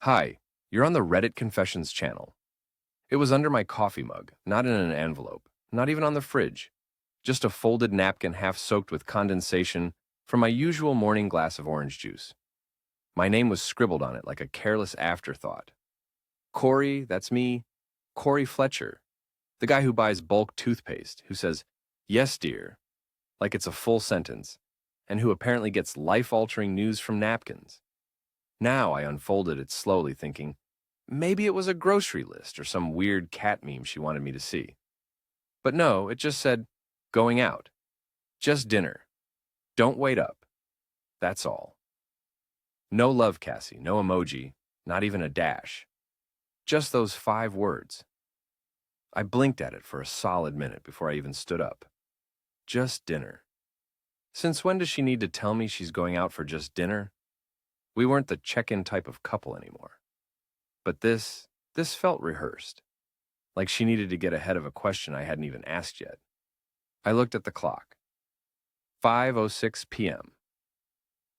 Hi, you're on the Reddit Confessions channel. It was under my coffee mug, not in an envelope, not even on the fridge. Just a folded napkin half soaked with condensation from my usual morning glass of orange juice. My name was scribbled on it like a careless afterthought. Corey, that's me. Corey Fletcher, the guy who buys bulk toothpaste, who says, "Yes, dear," like it's a full sentence, and who apparently gets life-altering news from napkins. Now I unfolded it slowly, thinking, maybe it was a grocery list or some weird cat meme she wanted me to see. But no, it just said, "Going out. Just dinner. Don't wait up." That's all. No love, Cassie, no emoji, not even a dash. Just those 5 words. I blinked at it for a solid minute before I even stood up. Just dinner. Since when does she need to tell me she's going out for just dinner? We weren't the check-in type of couple anymore. But this felt rehearsed, like she needed to get ahead of a question I hadn't even asked yet. I looked at the clock. 5:06 p.m.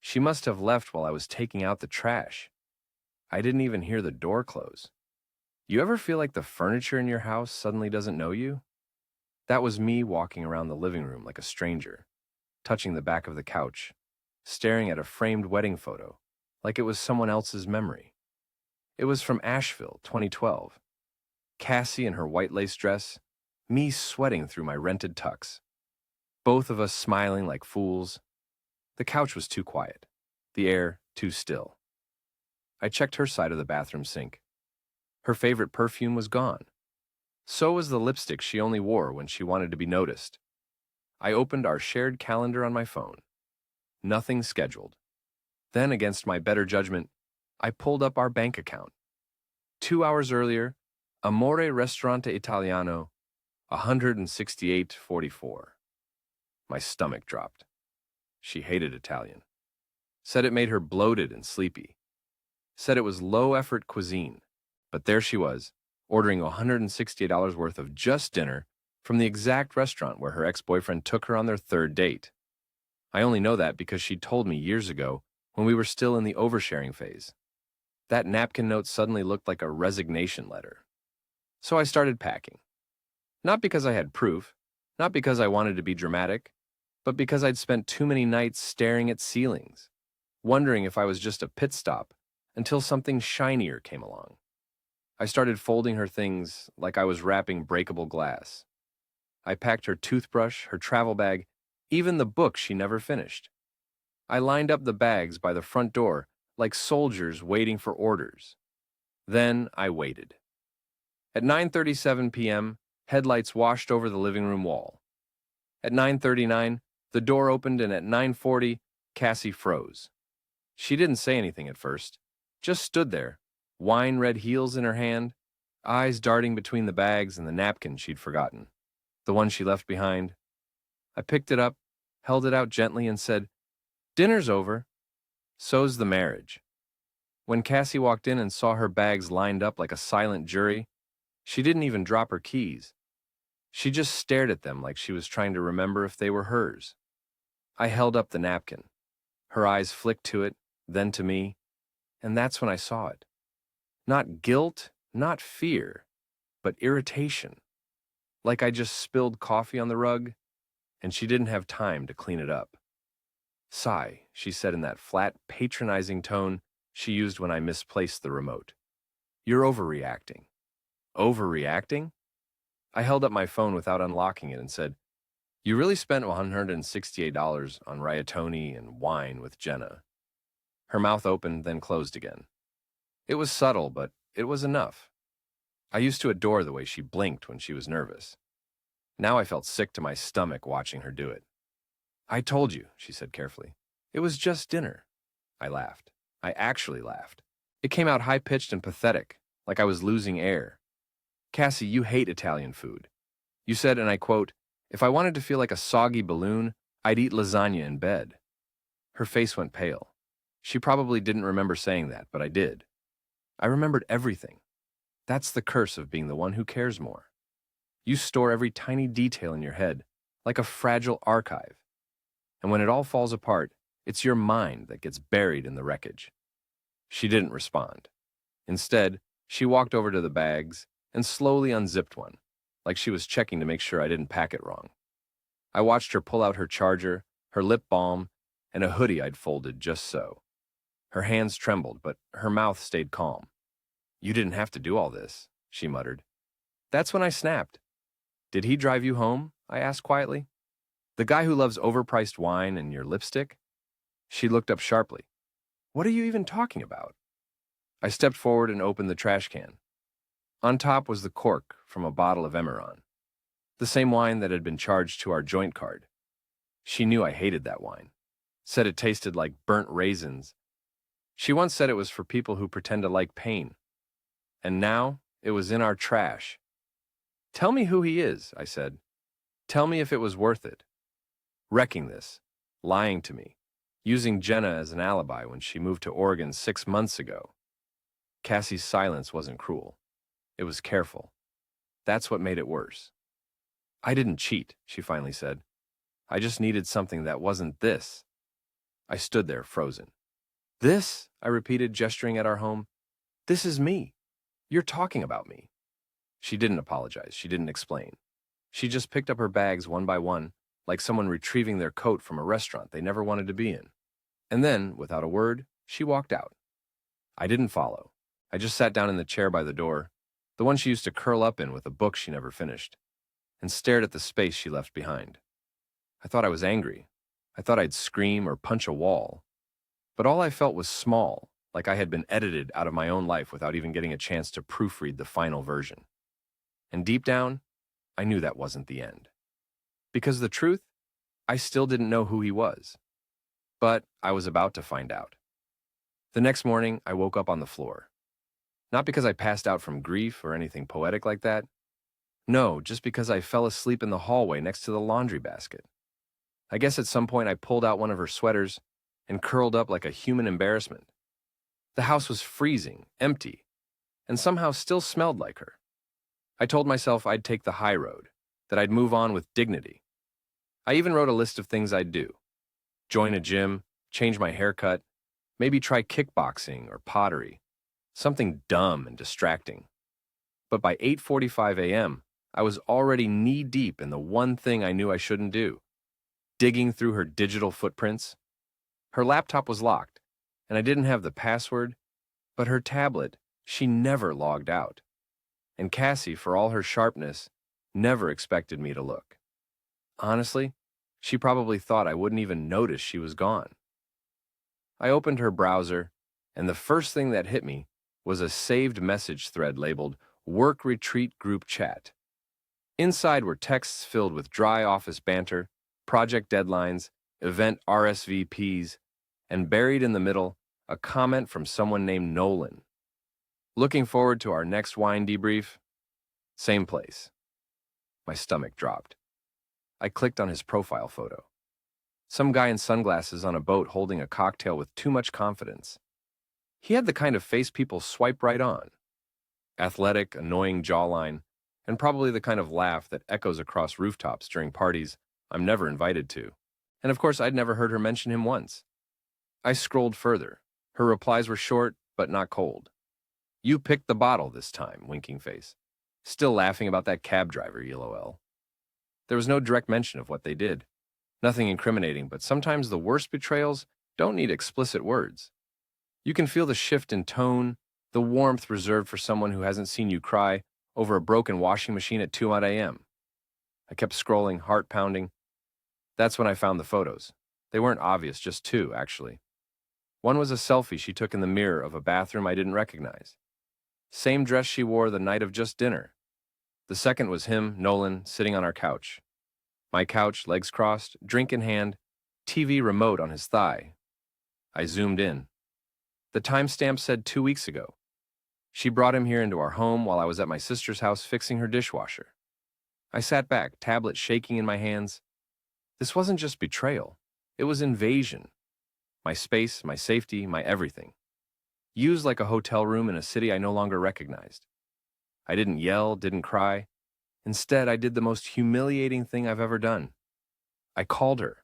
She must have left while I was taking out the trash. I didn't even hear the door close. You ever feel like the furniture in your house suddenly doesn't know you? That was me walking around the living room like a stranger, touching the back of the couch, staring at a framed wedding photo, like it was someone else's memory. It was from Asheville, 2012. Cassie in her white lace dress, me sweating through my rented tux. Both of us smiling like fools. The couch was too quiet, the air too still. I checked her side of the bathroom sink. Her favorite perfume was gone. So was the lipstick she only wore when she wanted to be noticed. I opened our shared calendar on my phone. Nothing scheduled. Then, against my better judgment, I pulled up our bank account. 2 hours earlier, Amore Ristorante Italiano, 168.44. My stomach dropped. She hated Italian. Said it made her bloated and sleepy. Said it was low-effort cuisine. But there she was, ordering $168 worth of just dinner from the exact restaurant where her ex-boyfriend took her on their third date. I only know that because she told me years ago when we were still in the oversharing phase. That napkin note suddenly looked like a resignation letter. So I started packing. Not because I had proof, not because I wanted to be dramatic, but because I'd spent too many nights staring at ceilings, wondering if I was just a pit stop until something shinier came along. I started folding her things like I was wrapping breakable glass. I packed her toothbrush, her travel bag, even the book she never finished. I lined up the bags by the front door like soldiers waiting for orders. Then I waited. At 9:37 p.m., headlights washed over the living room wall. At 9:39, the door opened, and at 9:40, Cassie froze. She didn't say anything at first, just stood there, wine-red heels in her hand, eyes darting between the bags and the napkin she'd forgotten, the one she left behind. I picked it up, held it out gently, and said, "Dinner's over. So's the marriage." When Cassie walked in and saw her bags lined up like a silent jury, she didn't even drop her keys. She just stared at them like she was trying to remember if they were hers. I held up the napkin. Her eyes flicked to it, then to me, and that's when I saw it. Not guilt, not fear, but irritation. Like I just spilled coffee on the rug, and she didn't have time to clean it up. "Sigh," she said in that flat, patronizing tone she used when I misplaced the remote. "You're overreacting." Overreacting? I held up my phone without unlocking it and said, "You really spent $168 on rigatoni and wine with Jenna." Her mouth opened, then closed again. It was subtle, but it was enough. I used to adore the way she blinked when she was nervous. Now I felt sick to my stomach watching her do it. "I told you," she said carefully. "It was just dinner." I laughed. I actually laughed. It came out high-pitched and pathetic, like I was losing air. "Cassie, you hate Italian food. You said, and I quote, 'If I wanted to feel like a soggy balloon, I'd eat lasagna in bed.'" Her face went pale. She probably didn't remember saying that, but I did. I remembered everything. That's the curse of being the one who cares more. You store every tiny detail in your head, like a fragile archive. And when it all falls apart, it's your mind that gets buried in the wreckage. She didn't respond. Instead, she walked over to the bags and slowly unzipped one, like she was checking to make sure I didn't pack it wrong. I watched her pull out her charger, her lip balm, and a hoodie I'd folded just so. Her hands trembled, but her mouth stayed calm. "You didn't have to do all this," she muttered. That's when I snapped. "Did he drive you home?" I asked quietly. "The guy who loves overpriced wine and your lipstick?" She looked up sharply. "What are you even talking about?" I stepped forward and opened the trash can. On top was the cork from a bottle of Emerald, the same wine that had been charged to our joint card. She knew I hated that wine, said it tasted like burnt raisins. She once said it was for people who pretend to like pain. And now it was in our trash. "Tell me who he is," I said. "Tell me if it was worth it." Wrecking this, lying to me, using Jenna as an alibi when she moved to Oregon 6 months ago. Cassie's silence wasn't cruel. It was careful. That's what made it worse. "I didn't cheat," she finally said. "I just needed something that wasn't this." I stood there, frozen. "This?" I repeated, gesturing at our home. "This is me. You're talking about me." She didn't apologize. She didn't explain. She just picked up her bags one by one, like someone retrieving their coat from a restaurant they never wanted to be in. And then, without a word, she walked out. I didn't follow. I just sat down in the chair by the door, the one she used to curl up in with a book she never finished, and stared at the space she left behind. I thought I was angry. I thought I'd scream or punch a wall. But all I felt was small, like I had been edited out of my own life without even getting a chance to proofread the final version. And deep down, I knew that wasn't the end. Because the truth, I still didn't know who he was. But I was about to find out. The next morning, I woke up on the floor. Not because I passed out from grief or anything poetic like that. No, just because I fell asleep in the hallway next to the laundry basket. I guess at some point I pulled out one of her sweaters and curled up like a human embarrassment. The house was freezing, empty, and somehow still smelled like her. I told myself I'd take the high road, that I'd move on with dignity. I even wrote a list of things I'd do. Join a gym, change my haircut, maybe try kickboxing or pottery, something dumb and distracting. But by 8:45 a.m., I was already knee-deep in the one thing I knew I shouldn't do, digging through her digital footprints. Her laptop was locked, and I didn't have the password, but her tablet, she never logged out. And Cassie, for all her sharpness, never expected me to look. Honestly, she probably thought I wouldn't even notice she was gone. I opened her browser, and the first thing that hit me was a saved message thread labeled Work Retreat Group Chat. Inside were texts filled with dry office banter, project deadlines, event RSVPs, and buried in the middle, a comment from someone named Nolan. "Looking forward to our next wine debrief?" Same place. My stomach dropped. I clicked on his profile photo. Some guy in sunglasses on a boat holding a cocktail with too much confidence. He had the kind of face people swipe right on. Athletic, annoying jawline, and probably the kind of laugh that echoes across rooftops during parties I'm never invited to. And of course, I'd never heard her mention him once. I scrolled further. Her replies were short, but not cold. "You picked the bottle this time," winking face. "Still laughing about that cab driver, LOL." There was no direct mention of what they did. Nothing incriminating, but sometimes the worst betrayals don't need explicit words. You can feel the shift in tone, the warmth reserved for someone who hasn't seen you cry over a broken washing machine at 2 a.m. I kept scrolling, heart pounding. That's when I found the photos. They weren't obvious, just two, actually. One was a selfie she took in the mirror of a bathroom I didn't recognize. Same dress she wore the night of just dinner. The second was him, Nolan, sitting on our couch. My couch, legs crossed, drink in hand, TV remote on his thigh. I zoomed in. The timestamp said 2 weeks ago. She brought him here into our home while I was at my sister's house fixing her dishwasher. I sat back, tablet shaking in my hands. This wasn't just betrayal. It was invasion. My space, my safety, my everything. Used like a hotel room in a city I no longer recognized. I didn't yell, didn't cry. Instead, I did the most humiliating thing I've ever done. I called her.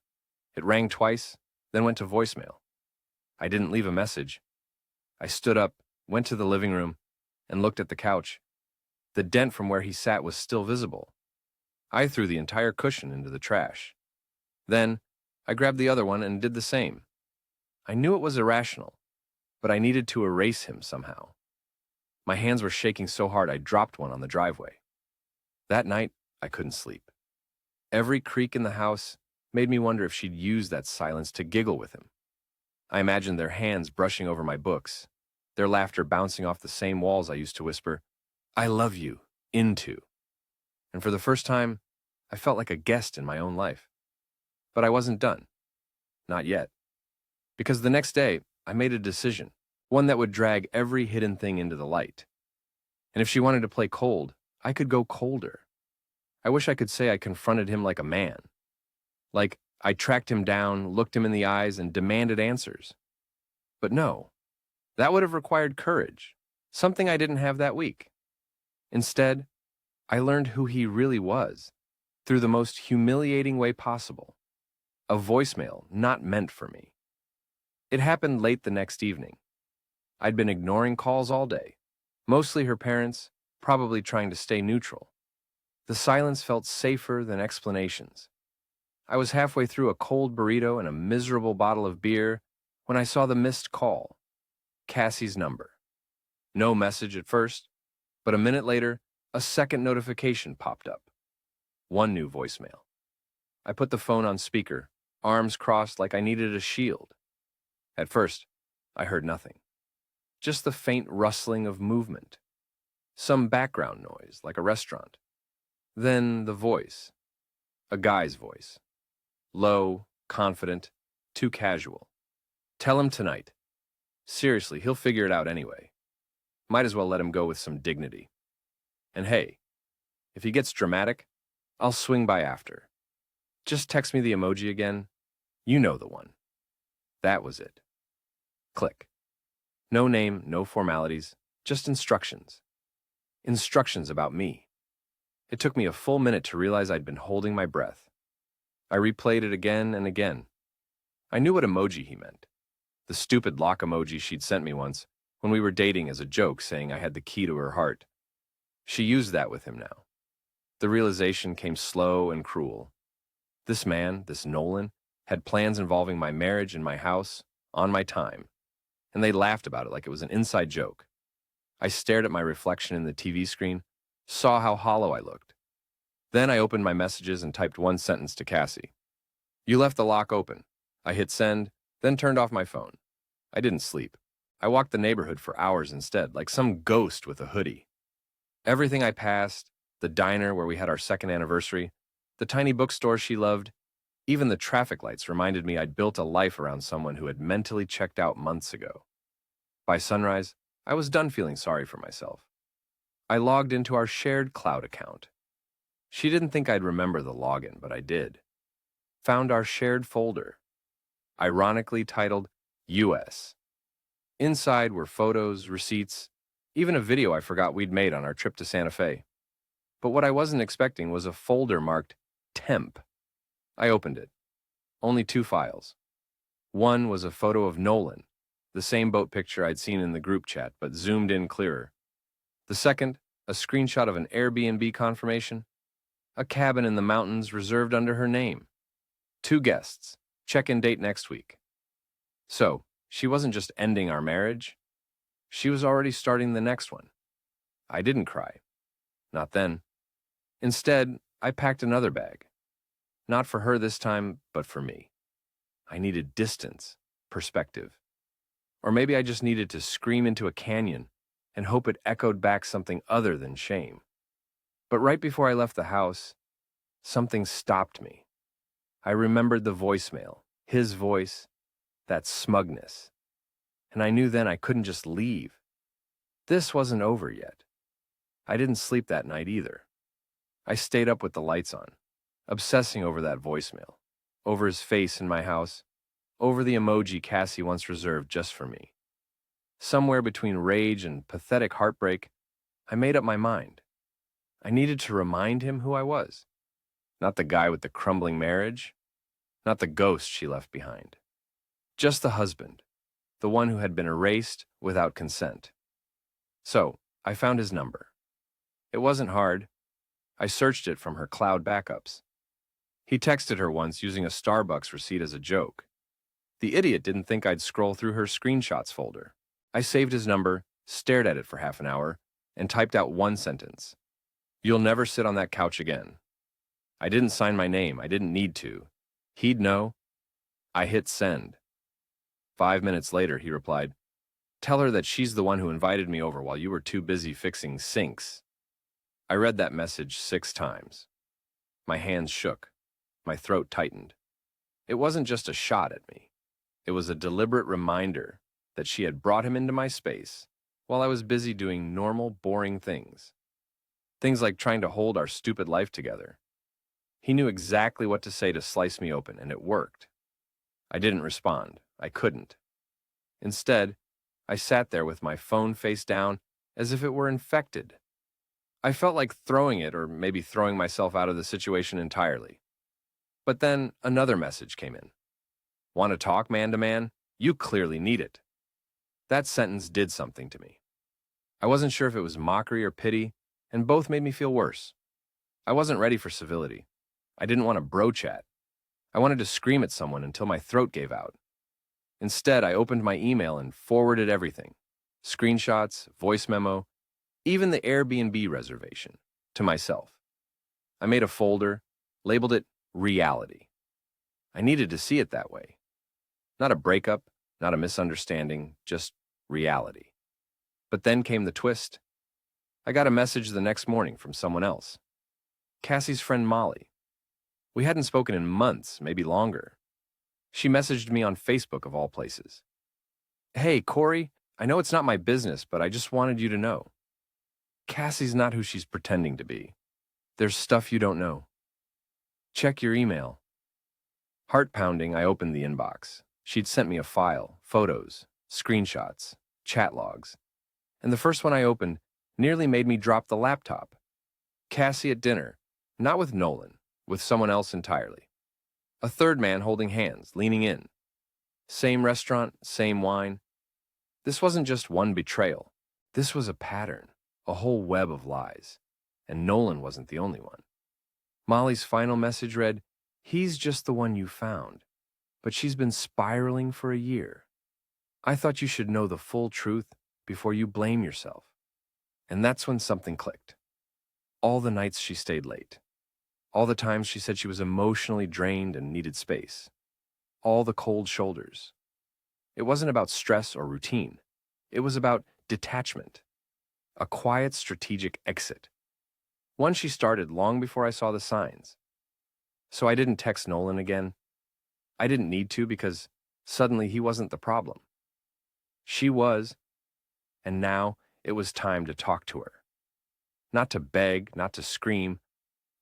It rang twice, then went to voicemail. I didn't leave a message. I stood up, went to the living room, and looked at the couch. The dent from where he sat was still visible. I threw the entire cushion into the trash. Then, I grabbed the other one and did the same. I knew it was irrational, but I needed to erase him somehow. My hands were shaking so hard I dropped one on the driveway. That night, I couldn't sleep. Every creak in the house made me wonder if she'd use that silence to giggle with him. I imagined their hands brushing over my books, their laughter bouncing off the same walls I used to whisper, "I love you," into. And for the first time, I felt like a guest in my own life. But I wasn't done. Not yet. Because the next day, I made a decision, one that would drag every hidden thing into the light. And if she wanted to play cold, I could go colder. I wish I could say I confronted him like a man. Like I tracked him down, looked him in the eyes, and demanded answers. But no, that would have required courage, something I didn't have that week. Instead, I learned who he really was, through the most humiliating way possible. A voicemail not meant for me. It happened late the next evening. I'd been ignoring calls all day, mostly her parents, probably trying to stay neutral. The silence felt safer than explanations. I was halfway through a cold burrito and a miserable bottle of beer when I saw the missed call. Cassie's number. No message at first, but a minute later, a second notification popped up. One new voicemail. I put the phone on speaker, arms crossed like I needed a shield. At first, I heard nothing. Just the faint rustling of movement. Some background noise, like a restaurant. Then the voice. A guy's voice. Low, confident, too casual. Tell him tonight. Seriously, he'll figure it out anyway. Might as well let him go with some dignity. And hey, if he gets dramatic, I'll swing by after. Just text me the emoji again. You know the one. That was it. Click. No name, no formalities, just instructions. Instructions about me. It took me a full minute to realize I'd been holding my breath. I replayed it again and again. I knew what emoji he meant. The stupid lock emoji she'd sent me once when we were dating as a joke, saying I had the key to her heart. She used that with him now. The realization came slow and cruel. This man, this Nolan, had plans involving my marriage and my house, on my time, and they laughed about it like it was an inside joke. I stared at my reflection in the TV screen, saw how hollow I looked. Then I opened my messages and typed one sentence to Cassie. "You left the lock open." I hit send, then turned off my phone. I didn't sleep. I walked the neighborhood for hours instead, like some ghost with a hoodie. Everything I passed, the diner where we had our second anniversary, the tiny bookstore she loved, even the traffic lights reminded me I'd built a life around someone who had mentally checked out months ago. By sunrise, I was done feeling sorry for myself. I logged into our shared cloud account. She didn't think I'd remember the login, but I did. Found our shared folder, ironically titled US. Inside were photos, receipts, even a video I forgot we'd made on our trip to Santa Fe. But what I wasn't expecting was a folder marked Temp. I opened it. Only 2 files. One was a photo of Nolan, the same boat picture I'd seen in the group chat, but zoomed in clearer. The second, a screenshot of an Airbnb confirmation, a cabin in the mountains reserved under her name. 2 guests, check-in date next week. So, she wasn't just ending our marriage, she was already starting the next one. I didn't cry. Not then. Instead, I packed another bag. Not for her this time, but for me. I needed distance, perspective. Or maybe I just needed to scream into a canyon and hope it echoed back something other than shame. But right before I left the house, something stopped me. I remembered the voicemail, his voice, that smugness. And I knew then I couldn't just leave. This wasn't over yet. I didn't sleep that night either. I stayed up with the lights on, obsessing over that voicemail, over his face in my house, over the emoji Cassie once reserved just for me. Somewhere between rage and pathetic heartbreak, I made up my mind. I needed to remind him who I was. Not the guy with the crumbling marriage, not the ghost she left behind. Just the husband, the one who had been erased without consent. So, I found his number. It wasn't hard. I searched it from her cloud backups. He texted her once using a Starbucks receipt as a joke. The idiot didn't think I'd scroll through her screenshots folder. I saved his number, stared at it for half an hour, and typed out one sentence. "You'll never sit on that couch again." I didn't sign my name. I didn't need to. He'd know. I hit send. 5 minutes later, he replied, "Tell her that she's the one who invited me over while you were too busy fixing sinks." I read that message 6 times. My hands shook. My throat tightened. It wasn't just a shot at me. It was a deliberate reminder that she had brought him into my space while I was busy doing normal, boring things. Things like trying to hold our stupid life together. He knew exactly what to say to slice me open, and it worked. I didn't respond. I couldn't. Instead, I sat there with my phone face down as if it were infected. I felt like throwing it or maybe throwing myself out of the situation entirely. But then another message came in. "Want to talk man to man? You clearly need it." That sentence did something to me. I wasn't sure if it was mockery or pity, and both made me feel worse. I wasn't ready for civility. I didn't want to bro chat. I wanted to scream at someone until my throat gave out. Instead, I opened my email and forwarded everything. Screenshots, voice memo, even the Airbnb reservation, to myself. I made a folder, labeled it Reality. I needed to see it that way. Not a breakup, not a misunderstanding, just reality. But then came the twist. I got a message the next morning from someone else. Cassie's friend Molly. We hadn't spoken in months, maybe longer. She messaged me on Facebook of all places. "Hey, Corey, I know it's not my business, but I just wanted you to know. Cassie's not who she's pretending to be. There's stuff you don't know. Check your email." Heart pounding, I opened the inbox. She'd sent me a file, photos, screenshots, chat logs. And the first one I opened nearly made me drop the laptop. Cassie at dinner, not with Nolan, with someone else entirely. A third man holding hands, leaning in. Same restaurant, same wine. This wasn't just one betrayal. This was a pattern, a whole web of lies. And Nolan wasn't the only one. Molly's final message read, "He's just the one you found, but she's been spiraling for a year. I thought you should know the full truth before you blame yourself." And that's when something clicked. All the nights she stayed late. All the times she said she was emotionally drained and needed space. All the cold shoulders. It wasn't about stress or routine. It was about detachment. A quiet, strategic exit. One she started long before I saw the signs. So I didn't text Nolan again. I didn't need to because suddenly he wasn't the problem. She was, and now it was time to talk to her. Not to beg, not to scream,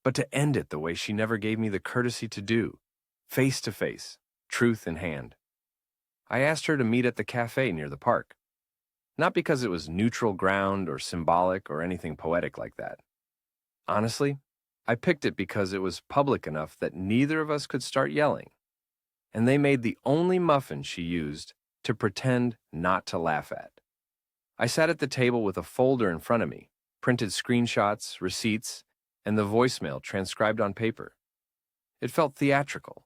but to end it the way she never gave me the courtesy to do, face to face, truth in hand. I asked her to meet at the cafe near the park. Not because it was neutral ground or symbolic or anything poetic like that. Honestly, I picked it because it was public enough that neither of us could start yelling. And they made the only muffin she used to pretend not to laugh at. I sat at the table with a folder in front of me, printed screenshots, receipts, and the voicemail transcribed on paper. It felt theatrical,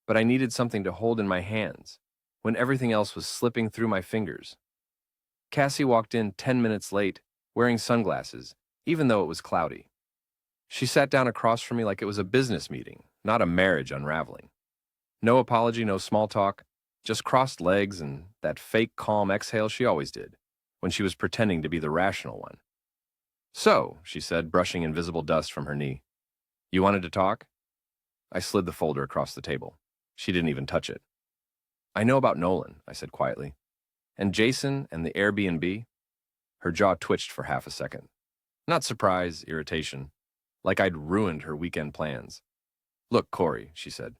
but I needed something to hold in my hands when everything else was slipping through my fingers. Cassie walked in 10 minutes late, wearing sunglasses, even though it was cloudy. She sat down across from me like it was a business meeting, not a marriage unraveling. No apology, no small talk, just crossed legs and that fake calm exhale she always did when she was pretending to be the rational one. "So," she said, brushing invisible dust from her knee, "you wanted to talk?" I slid the folder across the table. She didn't even touch it. "I know about Nolan," I said quietly. "And Jason and the Airbnb?" Her jaw twitched for half a second. Not surprise, irritation. Like I'd ruined her weekend plans. "Look, Corey," she said.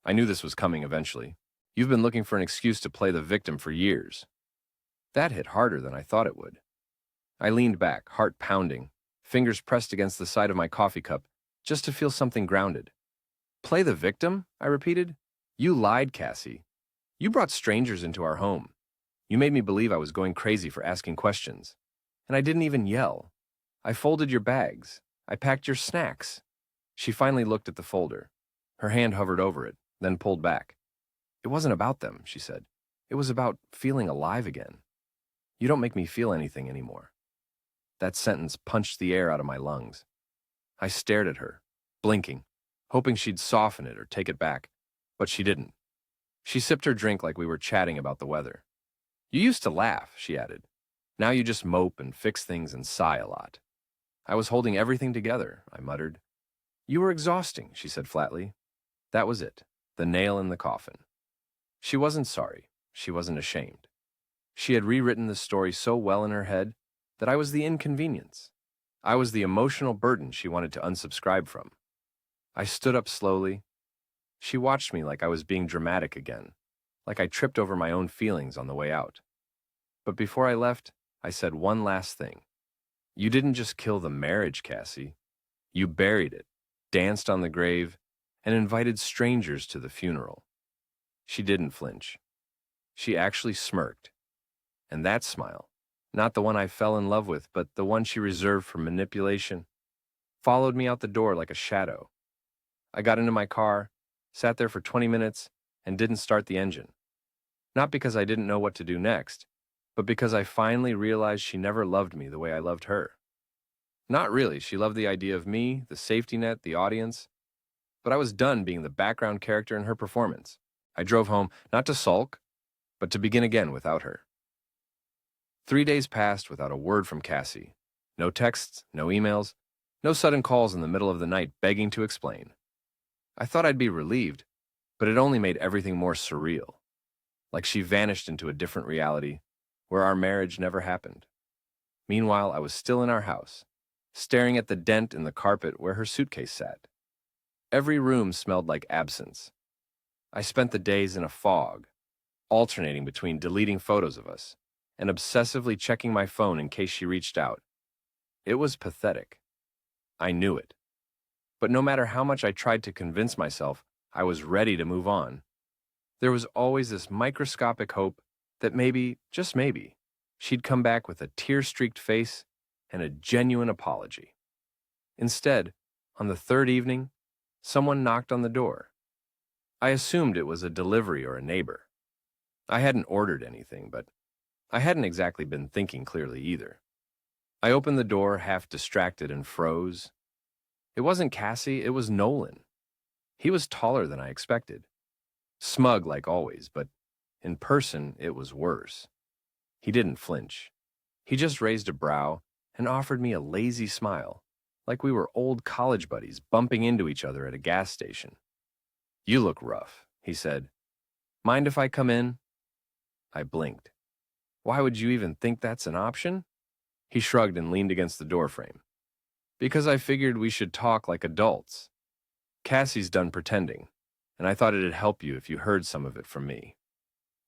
"I knew this was coming eventually. You've been looking for an excuse to play the victim for years." That hit harder than I thought it would. I leaned back, heart pounding, fingers pressed against the side of my coffee cup, just to feel something grounded. "Play the victim?" I repeated. "You lied, Cassie. You brought strangers into our home. You made me believe I was going crazy for asking questions. And I didn't even yell. I folded your bags. I packed your snacks. She finally looked at the folder. Her hand hovered over it, then pulled back. It wasn't about them, she said. It was about feeling alive again. You don't make me feel anything anymore. That sentence punched the air out of my lungs. I stared at her, blinking, hoping she'd soften it or take it back, but she didn't. She sipped her drink like we were chatting about the weather. You used to laugh, she added. Now you just mope and fix things and sigh a lot. I was holding everything together, I muttered. You were exhausting, she said flatly. That was it, the nail in the coffin. She wasn't sorry. She wasn't ashamed. She had rewritten the story so well in her head that I was the inconvenience. I was the emotional burden she wanted to unsubscribe from. I stood up slowly. She watched me like I was being dramatic again, like I tripped over my own feelings on the way out. But before I left, I said one last thing. You didn't just kill the marriage, Cassie. You buried it, danced on the grave, and invited strangers to the funeral. She didn't flinch. She actually smirked. And that smile, not the one I fell in love with, but the one she reserved for manipulation, followed me out the door like a shadow. I got into my car, sat there for 20 minutes, and didn't start the engine. Not because I didn't know what to do next, but because I finally realized she never loved me the way I loved her. Not really. She loved the idea of me, the safety net, the audience. But I was done being the background character in her performance. I drove home, not to sulk, but to begin again without her. 3 days passed without a word from Cassie. No texts, no emails, no sudden calls in the middle of the night begging to explain. I thought I'd be relieved, but it only made everything more surreal. Like she vanished into a different reality where our marriage never happened. Meanwhile, I was still in our house, staring at the dent in the carpet where her suitcase sat. Every room smelled like absence. I spent the days in a fog, alternating between deleting photos of us and obsessively checking my phone in case she reached out. It was pathetic. I knew it. But no matter how much I tried to convince myself I was ready to move on, there was always this microscopic hope that maybe, just maybe, she'd come back with a tear-streaked face and a genuine apology. Instead, on the third evening, someone knocked on the door. I assumed it was a delivery or a neighbor. I hadn't ordered anything, but I hadn't exactly been thinking clearly either. I opened the door, half distracted, and froze. It wasn't Cassie, it was Nolan. He was taller than I expected. Smug like always, but in person it was worse. He didn't flinch. He just raised a brow and offered me a lazy smile, like we were old college buddies bumping into each other at a gas station. You look rough, he said. Mind if I come in? I blinked. Why would you even think that's an option? He shrugged and leaned against the doorframe. Because I figured we should talk like adults. Cassie's done pretending, and I thought it'd help you if you heard some of it from me.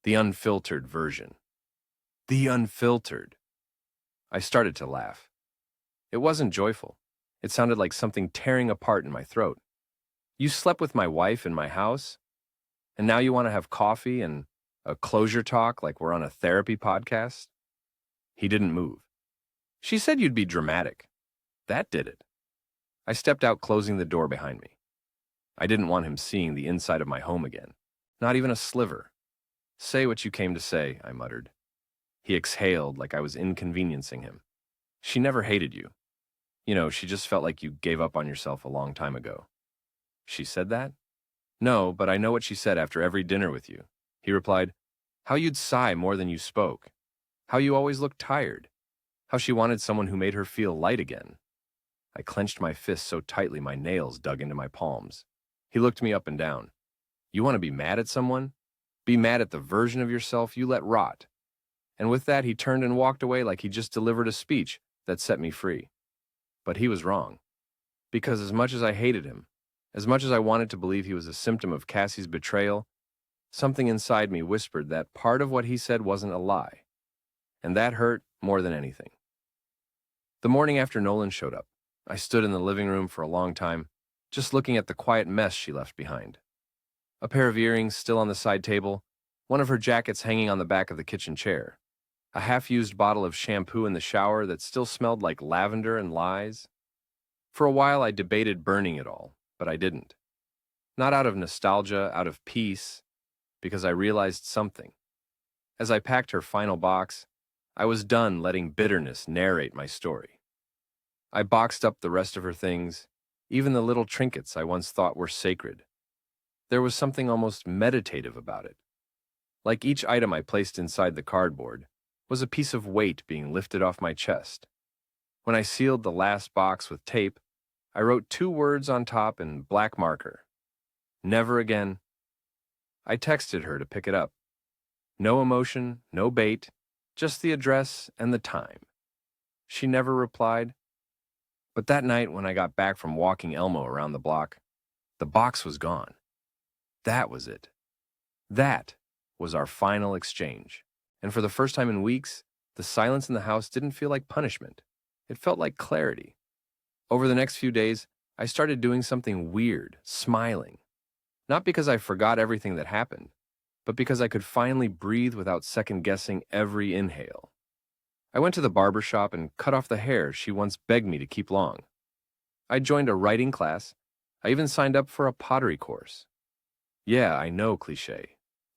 The unfiltered version. The unfiltered. I started to laugh. It wasn't joyful. It sounded like something tearing apart in my throat. You slept with my wife in my house, and now you want to have coffee and a closure talk like we're on a therapy podcast? He didn't move. She said you'd be dramatic. That did it. I stepped out, closing the door behind me. I didn't want him seeing the inside of my home again. Not even a sliver. Say what you came to say, I muttered. He exhaled like I was inconveniencing him. She never hated you. You know, she just felt like you gave up on yourself a long time ago. She said that? No, but I know what she said after every dinner with you. He replied, how you'd sigh more than you spoke. How you always looked tired. How she wanted someone who made her feel light again. I clenched my fists so tightly my nails dug into my palms. He looked me up and down. You want to be mad at someone? Be mad at the version of yourself you let rot. And with that, he turned and walked away like he just delivered a speech that set me free. But he was wrong. Because as much as I hated him, as much as I wanted to believe he was a symptom of Cassie's betrayal, something inside me whispered that part of what he said wasn't a lie. And that hurt more than anything. The morning after Nolan showed up, I stood in the living room for a long time, just looking at the quiet mess she left behind. A pair of earrings still on the side table, one of her jackets hanging on the back of the kitchen chair. A half-used bottle of shampoo in the shower that still smelled like lavender and lies. For a while, I debated burning it all, but I didn't. Not out of nostalgia, out of peace, because I realized something. As I packed her final box, I was done letting bitterness narrate my story. I boxed up the rest of her things, even the little trinkets I once thought were sacred. There was something almost meditative about it. Like each item I placed inside the cardboard was a piece of weight being lifted off my chest. When I sealed the last box with tape, I wrote 2 words on top in black marker. Never again. I texted her to pick it up. No emotion, no bait, just the address and the time. She never replied. But that night when I got back from walking Elmo around the block, the box was gone. That was it. That was our final exchange. And for the first time in weeks, the silence in the house didn't feel like punishment. It felt like clarity. Over the next few days, I started doing something weird, smiling. Not because I forgot everything that happened, but because I could finally breathe without second-guessing every inhale. I went to the barber shop and cut off the hair she once begged me to keep long. I joined a writing class. I even signed up for a pottery course. Yeah, I know, cliché.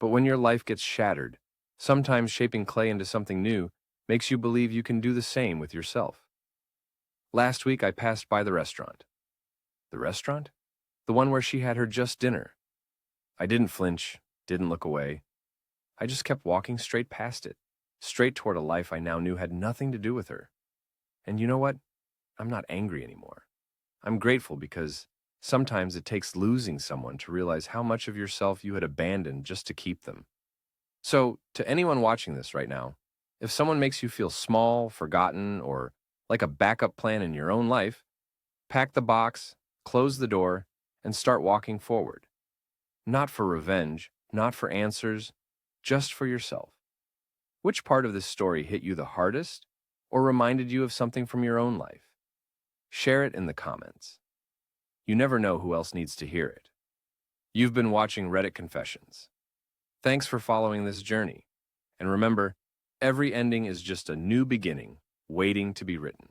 But when your life gets shattered, sometimes shaping clay into something new makes you believe you can do the same with yourself. Last week, I passed by the restaurant. The restaurant? The one where she had her just dinner. I didn't flinch, didn't look away. I just kept walking straight past it, straight toward a life I now knew had nothing to do with her. And you know what? I'm not angry anymore. I'm grateful because sometimes it takes losing someone to realize how much of yourself you had abandoned just to keep them. So, to anyone watching this right now, if someone makes you feel small, forgotten, or like a backup plan in your own life, pack the box, close the door, and start walking forward. Not for revenge, not for answers, just for yourself. Which part of this story hit you the hardest or reminded you of something from your own life? Share it in the comments. You never know who else needs to hear it. You've been watching Reddit Confessions. Thanks for following this journey. And remember, every ending is just a new beginning waiting to be written.